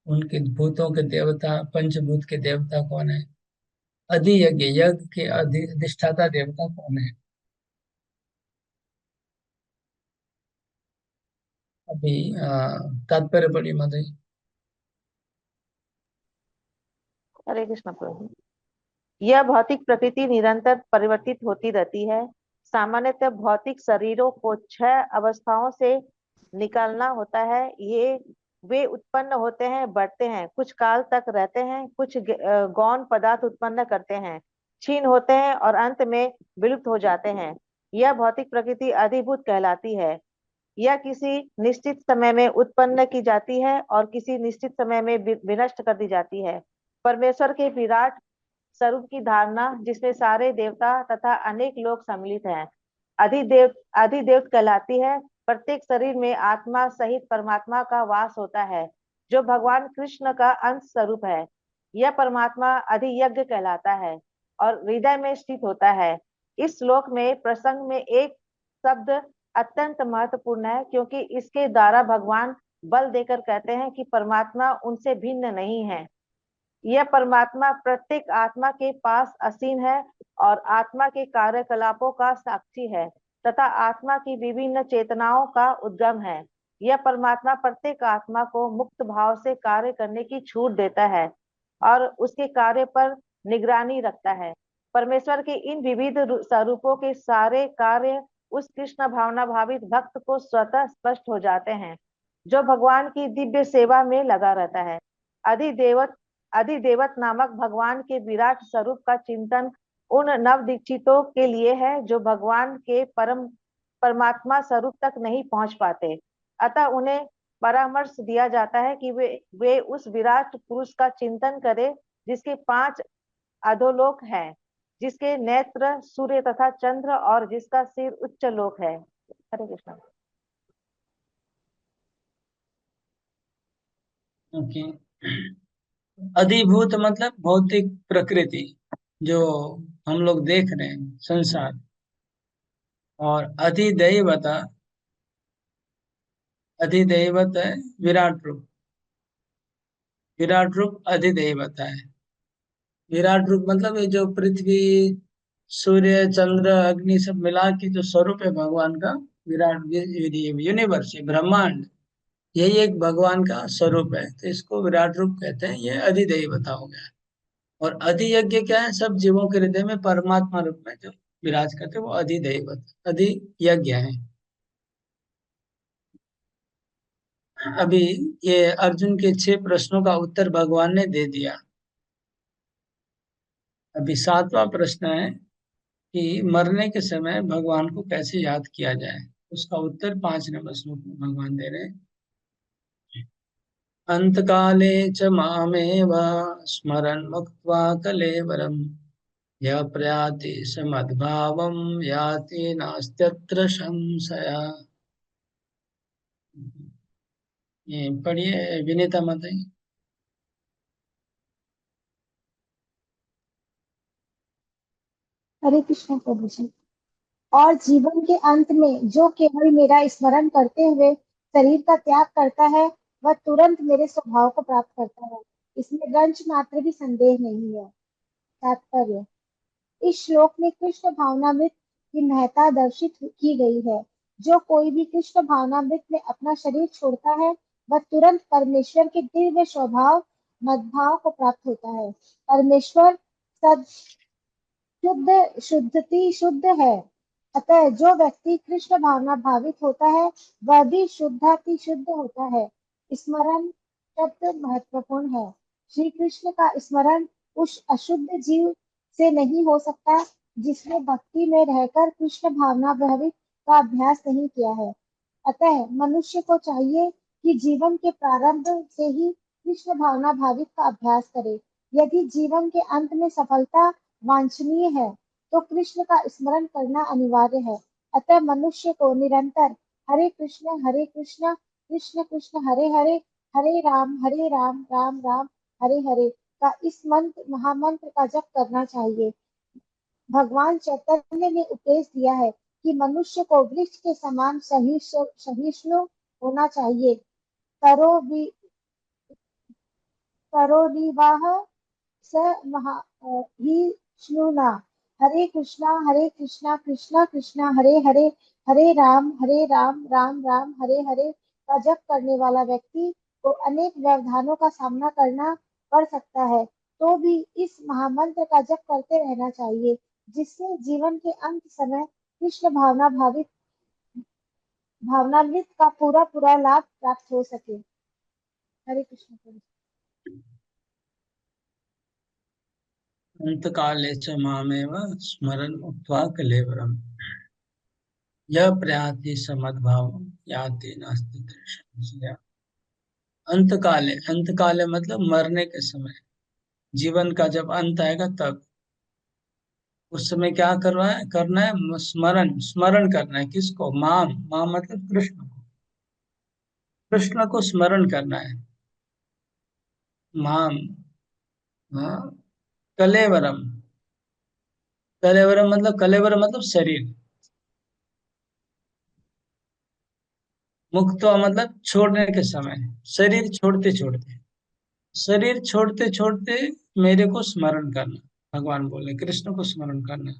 उनके भूतों के देवता, पंचभूत के देवता कौन है? अधियज्ञ, यज्ञ के अधिष्ठाता देवता कौन है? अभी तात्पर्य पढ़िए माता जी। हरे कृष्ण प्रभु। यह भौतिक प्रकृति निरंतर परिवर्तित होती रहती है। सामान्यतः भौतिक शरीरों को 6 अवस्थाओं से निकालना होता है। ये वे उत्पन्न होते हैं, बढ़ते हैं, कुछ काल तक रहते हैं, कुछ गौण पदार्थ उत्पन्न करते हैं, क्षीण होते हैं और अंत में विलुप्त हो जाते हैं। यह भौतिक प्रकृति अधिभूत कहलाती है। यह किसी निश्चित समय में उत्पन्न की जाती है और किसी निश्चित समय में विनष्ट कर दी जाती है। परमेश्वर के विराट स्वरूप की धारणा, जिसमें सारे देवता तथा अनेक लोग सम्मिलित हैं, अधिदेव कहलाती है। प्रत्येक शरीर में आत्मा सहित परमात्मा का वास होता है, जो भगवान कृष्ण का अंश स्वरूप है। यह परमात्मा अधियज्ञ कहलाता है और हृदय में स्थित होता है। इस श्लोक में प्रसंग में एक शब्द अत्यंत महत्वपूर्ण है, क्योंकि इसके द्वारा भगवान बल देकर कहते हैं कि परमात्मा उनसे भिन्न नहीं है। यह परमात्मा प्रत्येक आत्मा के पास असीम है और आत्मा के कार्यकलापों का साक्षी है तथा आत्मा की विभिन्न चेतनाओं का उद्गम है। यह परमात्मा प्रत्येक आत्मा को मुक्त भाव से कार्य करने की छूट देता है और उसके कार्य पर निगरानी रखता है। परमेश्वर के इन विविध स्वरूपों के सारे कार्य उस कृष्ण भावना भावित भक्त को स्वतः स्पष्ट हो जाते हैं, जो भगवान की दिव्य सेवा में लगा रहता है। अधिदेवत नामक भगवान के विराट स्वरूप का चिंतन उन नव दीक्षितों के लिए है जो भगवान के परमात्मा स्वरूप तक नहीं पहुंच पाते। अतः उन्हें परामर्श दिया जाता है कि वे उस विराट पुरुष का चिंतन करें जिसके 5 अधोलोक हैं, जिसके नेत्र सूर्य तथा चंद्र और जिसका सिर उच्च लोक है। हरे कृष्ण। ओके। अधिभूत मतलब भौतिक प्रकृति जो हम लोग देख रहे हैं, संसार। और अधिदैवता, अधिदैवत है विराट रूप। विराट रूप अधिदैवता है। विराट रूप मतलब ये जो पृथ्वी, सूर्य, चंद्र, अग्नि सब मिला के जो स्वरूप है भगवान का, विराट यूनिवर्स, ब्रह्मांड, यही एक भगवान का स्वरूप है, तो इसको विराट रूप कहते हैं। ये अधिदैवता हो गया। और अधियज्ञ क्या है? सब जीवों के हृदय में परमात्मा रूप में जो विराज करते हैं वो अधिदैवत, अधियज्ञ है। अभी ये अर्जुन के 6 प्रश्नों का उत्तर भगवान ने दे दिया। अभी 7वां प्रश्न है कि मरने के समय भगवान को कैसे याद किया जाए। उसका उत्तर 5 नंबर श्लोक में भगवान दे रहे हैं। अंतकाले च मामेव स्मरन् मुक्त्वा कलेवरम् यः प्रयाति समद्भावं याति नास्त्यत्र संशयः। ये पढ़िए विनीता माता जी। हरे कृष्ण प्रभु जी। और जीवन के अंत में जो केवल मेरा स्मरण करते हुए शरीर का त्याग करता है, वह तुरंत मेरे स्वभाव को प्राप्त करता है। इसमें रंच मात्र भी संदेह नहीं है। तात्पर्य: इस श्लोक में कृष्ण भावनामृत की महत्ता दर्शित की गई है। जो कोई भी कृष्ण भावनामृत में अपना शरीर छोड़ता है, वह तुरंत परमेश्वर के दिव्य स्वभाव मद्भाव को प्राप्त होता है। परमेश्वर सद शुद्ध है। अतः जो व्यक्ति कृष्ण भावना भावित होता है, वह भी शुद्धाति शुद्ध होता है। स्मरण शब्द महत्वपूर्ण है। श्री कृष्ण का स्मरण उस अशुद्ध जीव से नहीं हो सकता जिसने भक्ति में रहकर कृष्ण भावना भावित का अभ्यास नहीं किया है। अतः मनुष्य को चाहिए कि जीवन के प्रारंभ से ही कृष्ण भावना भावित का अभ्यास करे। यदि जीवन के अंत में सफलता वांछनीय है, तो कृष्ण का स्मरण करना अनिवार्य है। अतः मनुष्य को निरंतर हरे कृष्ण कृष्ण कृष्ण हरे हरे, हरे राम राम राम हरे हरे का इस मंत्र महामंत्र का जप करना चाहिए। भगवान चैतन्य ने उपदेश दिया है कि मनुष्य को वृक्ष के समान सहिष्णु होना चाहिए। तरोरिवाह स महिष्णुना। हरे कृष्णा कृष्णा कृष्णा हरे हरे, हरे राम राम राम हरे हरे का जप करने वाला व्यक्ति को अनेक व्यवधानों का सामना करना पड़ सकता है, तो भी इस महामंत्र का जप करते रहना चाहिए, जिससे जीवन के अंत समय कृष्ण भावनामृत का पूरा लाभ प्राप्त हो सके। हरे कृष्ण। अंतकाले च मामेव स्मरन् मुक्त्वा कलेवरम् यः प्रयाति समद्भावं याति नास्ति संशयः। अंतकाले, अंतकाले मतलब मरने के समय, जीवन का जब अंत आएगा तब। उस समय क्या करना है, स्मरण स्मरण करना है। किसको? माम, माम मतलब कृष्ण को, कृष्ण को स्मरण करना है। माम, हाँ, कलेवरम, कलेवरम मतलब, कलेवरम मतलब शरीर, मुक्त मतलब छोड़ने के समय, शरीर छोड़ते छोड़ते, शरीर छोड़ते छोड़ते मेरे को स्मरण करना। भगवान बोले कृष्ण को स्मरण करना।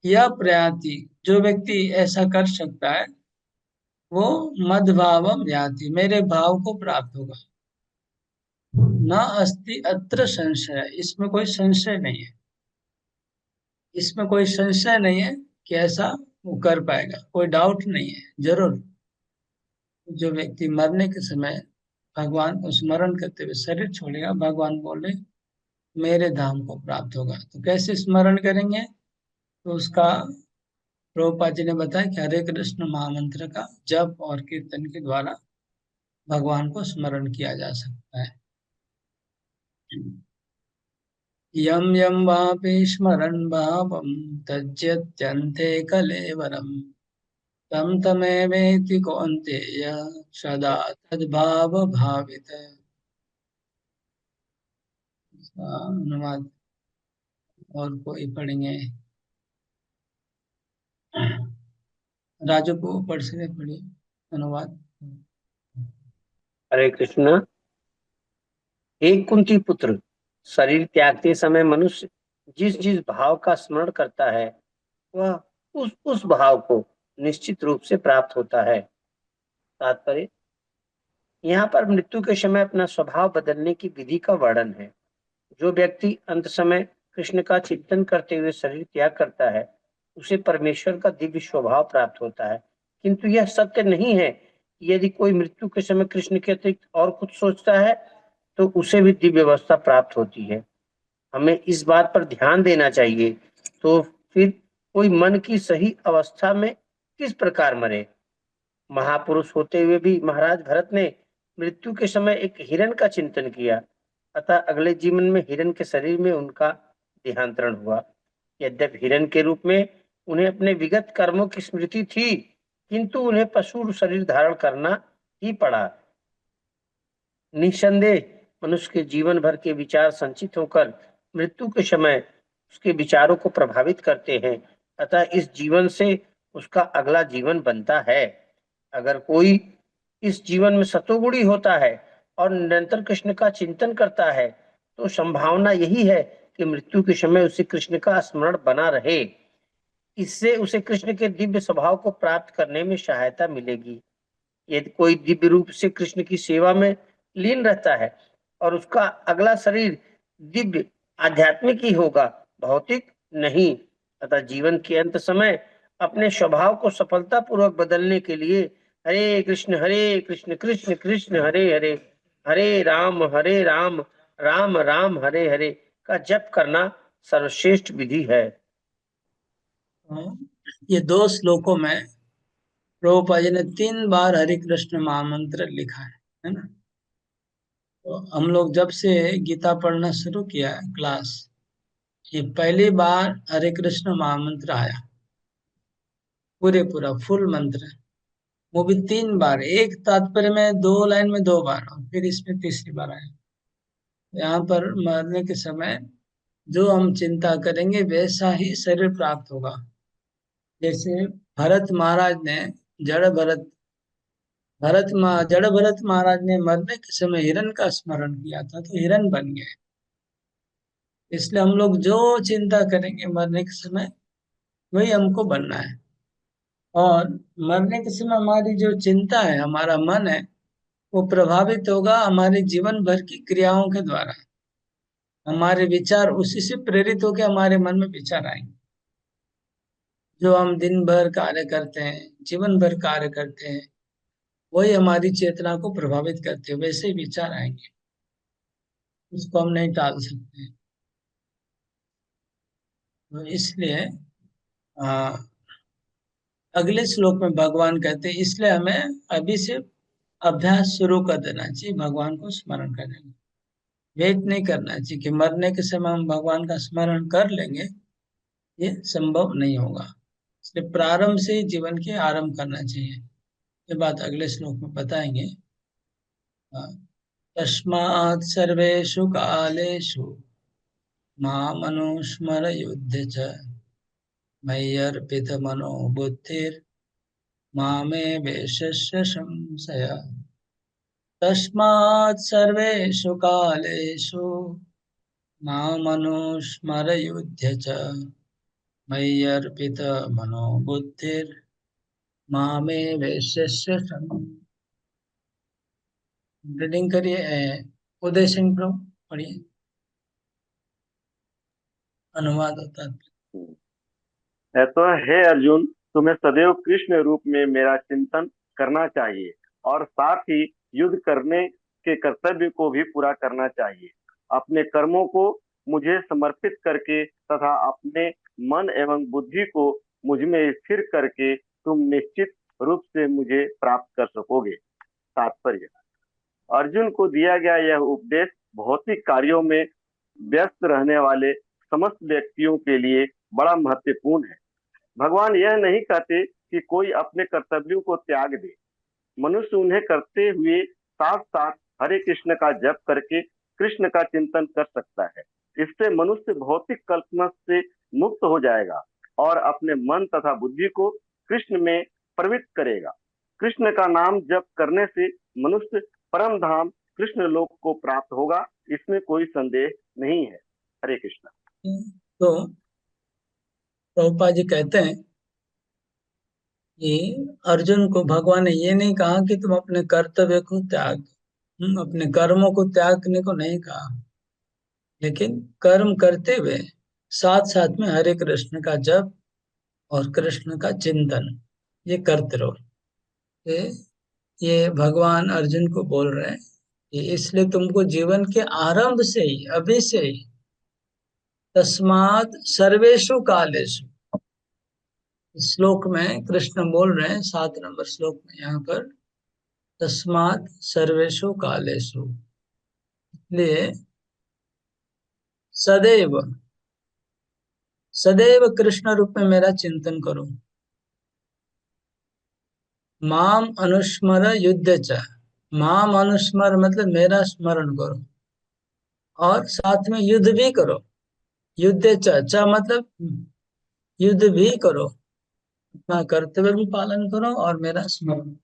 यह प्रयाति, जो व्यक्ति ऐसा कर सकता है, वो मद भावम याति, मेरे भाव को प्राप्त होगा। न अस्ति अत्र संशय, इसमें कोई संशय नहीं है, इसमें कोई संशय नहीं है कि ऐसा वो कर पाएगा, कोई डाउट नहीं है, जरूर। जो व्यक्ति मरने के समय भगवान को स्मरण करते हुए शरीर छोड़ेगा, भगवान बोले मेरे धाम को प्राप्त होगा। तो कैसे स्मरण करेंगे? तो उसका प्रभुपाद जी ने बताया कि हरे कृष्ण महामंत्र का जप और कीर्तन के द्वारा भगवान को स्मरण किया जा सकता है। यम यम वापि स्मरन् भावं त्यज्यत्यन्ते कलेवरम् तं तमेवेति कौन्तेय सदा तद्भाव भावित। अनुवाद और कोई पढ़ेंगे? राजू को ऊपर से पढ़िए अनुवाद। हरे कृष्ण। हे कुंती पुत्र, शरीर त्यागते समय मनुष्य जिस जिस भाव का स्मरण करता है, वह उस भाव को निश्चित रूप से प्राप्त होता है। तात्पर्य, यहाँ पर मृत्यु के समय अपना स्वभाव बदलने की विधि का वर्णन है। जो व्यक्ति अंत समय कृष्ण का चिंतन करते हुए शरीर त्याग करता है, उसे परमेश्वर का दिव्य स्वभाव प्राप्त होता है। किंतु यह सत्य नहीं है कि यदि कोई मृत्यु के समय कृष्ण के अतिरिक्त और कुछ सोचता है तो उसे भी दिव्य अवस्था प्राप्त होती है। हमें इस बात पर ध्यान देना चाहिए। तो फिर कोई मन की सही अवस्था में किस प्रकार मरे? महापुरुष होते हुए भी महाराज भरत ने मृत्यु के समय एक हिरण का चिंतन किया, अतः अगले जीवन में हिरण के शरीर में उनका देहांतरण हुआ। यद्यपि हिरण के रूप में उन्हें अपने विगत कर्मों की स्मृति थी, किंतु उन्हें पशु शरीर धारण करना ही पड़ा। निसंदेह मनुष्य के जीवन भर के विचार संचित होकर मृत्यु के समय उसके विचारों को प्रभावित करते हैं, अतः इस जीवन से उसका अगला जीवन बनता है। अगर कोई इस जीवन में सतोगुणी होता है और निरंतर कृष्ण का चिंतन करता है, तो संभावना यही है कि मृत्यु के समय उसे कृष्ण का स्मरण बना रहे। इससे उसे कृष्ण के दिव्य स्वभाव को प्राप्त करने में सहायता मिलेगी। यदि कोई दिव्य रूप से कृष्ण की सेवा में लीन रहता है और उसका अगला शरीर दिव्य आध्यात्मिक ही होगा, भौतिक नहीं। अतः जीवन के अंत समय अपने स्वभाव को सफलता पूर्वक बदलने के लिए हरे कृष्ण कृष्ण कृष्ण हरे हरे, हरे राम राम राम हरे हरे का जप करना सर्वश्रेष्ठ विधि है। ये 2 श्लोकों में प्रभुपाद जी ने 3 बार हरे कृष्ण महामंत्र लिखा है ना। तो हम लोग जब से गीता पढ़ना शुरू किया है क्लास, ये पहली बार हरे कृष्ण महामंत्र आया, पूरा फुल मंत्र, वो भी 3 बार, एक तात्पर्य में 2 लाइन में 2 बार, और फिर इसमें तीसरी बार आया। यहाँ पर मरने के समय जो हम चिंता करेंगे वैसा ही शरीर प्राप्त होगा। जैसे भरत महाराज ने, जड़ भरत महाराज ने मरने के समय हिरण का स्मरण किया था, तो हिरण बन गए। इसलिए हम लोग जो चिंता करेंगे मरने के समय, वही हमको बनना है। और मरने के समय हमारी जो चिंता है, हमारा मन है, वो प्रभावित होगा हमारे जीवन भर की क्रियाओं के द्वारा। हमारे विचार उसी से प्रेरित होकर हमारे मन में विचार आएंगे। जो हम दिन भर कार्य करते हैं, जीवन भर कार्य करते हैं, वही हमारी चेतना को प्रभावित करते हैं, वैसे ही विचार आएंगे, उसको हम नहीं टाल सकते। तो इसलिए आ, अगले श्लोक में भगवान कहते हैं, इसलिए हमें अभी से अभ्यास शुरू कर देना चाहिए भगवान को स्मरण करने में। वेट नहीं करना चाहिए कि मरने के समय हम भगवान का स्मरण कर लेंगे ये संभव नहीं होगा। इसलिए प्रारंभ से ही जीवन के आरंभ करना चाहिए। ये बात अगले श्लोक में बताएंगे। हाँ। तस्मात् सर्वेषु कालेषु मामनुस्मर युध्य च मय्यर्पितमनो बुद्धिर्मामे वेशस्य संशय। तस्मात् सर्वेषु कालेषु मामनुस्मर युध्य च मय्यर्पितमनो बुद्धिर्मामे वेशस्य संशय। रीडिंग करिए। उदय सिंह प्रभु पढ़िए। अनुवाद होता है। तो हे अर्जुन, तुम्हें सदैव कृष्ण रूप में मेरा चिंतन करना चाहिए और साथ ही युद्ध करने के कर्तव्य को भी पूरा करना चाहिए। अपने कर्मों को मुझे समर्पित करके तथा अपने मन एवं बुद्धि को मुझ में स्थिर करके तुम निश्चित रूप से मुझे प्राप्त कर सकोगे। तात्पर्य: अर्जुन को दिया गया यह उपदेश भौतिक कार्यों में व्यस्त रहने वाले समस्त व्यक्तियों के लिए बड़ा महत्वपूर्ण है। भगवान यह नहीं कहते कि कोई अपने कर्तव्यों को त्याग दे। मनुष्य उन्हें करते हुए साथ साथ हरे कृष्ण का जप करके कृष्ण का चिंतन कर सकता है। इससे मनुष्य भौतिक कल्पना से मुक्त हो जाएगा और अपने मन तथा बुद्धि को कृष्ण में प्रवृत्त करेगा। कृष्ण का नाम जप करने से मनुष्य परम धाम कृष्ण लोक को प्राप्त होगा, इसमें कोई संदेह नहीं है। हरे कृष्ण। तो प्रभुपाद जी कहते हैं कि अर्जुन को भगवान ने ये नहीं कहा कि तुम अपने कर्तव्य को त्याग, अपने कर्मों को त्यागने को नहीं कहा, लेकिन कर्म करते हुए साथ साथ में हरे कृष्ण का जप और कृष्ण का चिंतन ये करते रहो। ये भगवान अर्जुन को बोल रहे हैं कि इसलिए तुमको जीवन के आरंभ से ही, अभी से ही, तस्मात् सर्वेषु कालेषु, इस श्लोक में कृष्ण बोल रहे हैं 7 नंबर श्लोक में, यहाँ पर तस्मात् सर्वेषु कालेषु, इसलिए सदैव सदैव कृष्ण रूप में मेरा चिंतन करो। माम अनुस्मर युद्ध च, माम अनुस्मर मतलब मेरा स्मरण करो और साथ में युद्ध भी करो। युद्ध च मतलब युद्ध भी करो, अपना कर्तव्य भी पालन करो और मेरा स्मरण।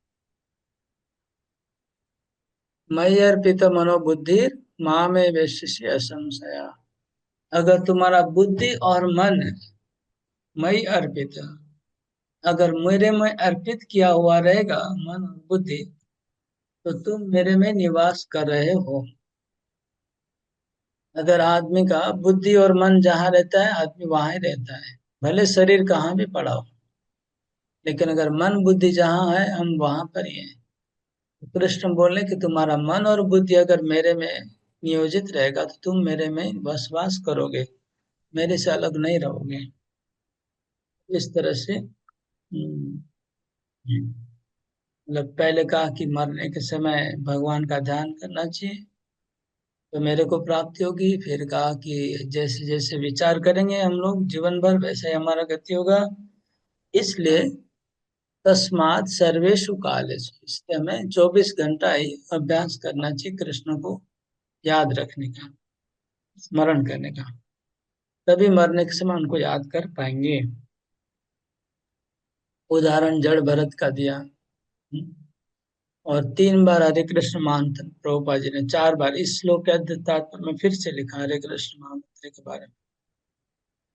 मयि अर्पित मनोबुद्धि माँ में वैशिष्य असंशया। अगर तुम्हारा बुद्धि और मन मयि अर्पित, अगर मेरे में अर्पित किया हुआ रहेगा मन और बुद्धि, तो तुम मेरे में निवास कर रहे हो। अगर आदमी का बुद्धि और मन जहाँ रहता है आदमी वहां ही रहता है, भले शरीर कहाँ भी पड़ा हो, लेकिन अगर मन बुद्धि जहाँ है हम वहां पर ही हैं। तो कृष्ण बोले कि तुम्हारा मन और बुद्धि अगर मेरे में नियोजित रहेगा तो तुम मेरे में बसवास करोगे, मेरे से अलग नहीं रहोगे। इस तरह से मतलब पहले कहा कि मरने के समय भगवान का ध्यान करना चाहिए तो मेरे को प्राप्ति होगी। फिर कहा कि जैसे जैसे विचार करेंगे हम लोग जीवन भर वैसे ही हमारा गति होगा। इसलिए तस्मात् सर्वेषु कालेषु, इसलिए हमें 24 घंटा ही अभ्यास करना चाहिए कृष्ण को याद रखने का, स्मरण करने का, तभी मरने के समय उनको याद कर पाएंगे। उदाहरण जड़ भरत का दिया, और 3 बार हरे कृष्ण महामंत्र प्रभुपाद जी ने, 4 बार इस श्लोक के अध्यात्म में फिर से लिखा हरे कृष्ण महामंत्र के बारे में।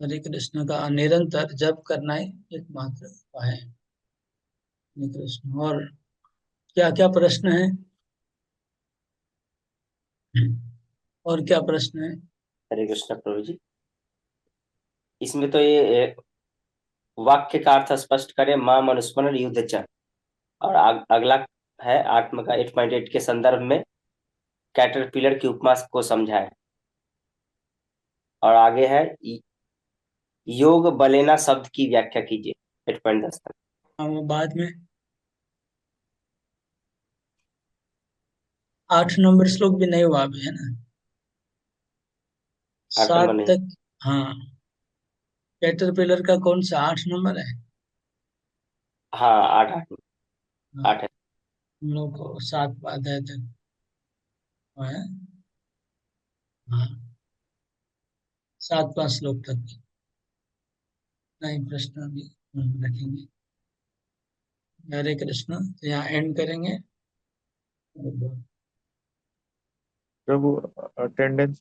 हरे कृष्ण का निरंतर जप करना ही एकमात्र उपाय है। हरे कृष्ण। और क्या क्या प्रश्न है? और क्या प्रश्न है? हरे कृष्ण प्रभु जी, इसमें तो ये वाक्य का अर्थ स्पष्ट करें, मां मनुस्मरण युद्ध च, और अगला है आत्म का 8.8 के संदर्भ में कैटरपिलर की उपमा को समझाए, और आगे है योग बलेना शब्द की व्याख्या कीजिए 8.10 तक। वो बाद में 8 नंबर श्लोक भी नहीं हुआ अभी, है ना? 8 नंबर 7 नहीं। तक। हाँ, कैटरपिलर का कौन सा 8 नंबर है? हाँ, 8 8 हाँ, 8 है। हम लोग को 7 अध्याय तक है। हाँ, 7वां श्लोक तक नहीं प्रश्न अभी हम रखेंगे। हरे कृष्ण। तो यहाँ एंड करेंगे। प्रभु अटेंडेंस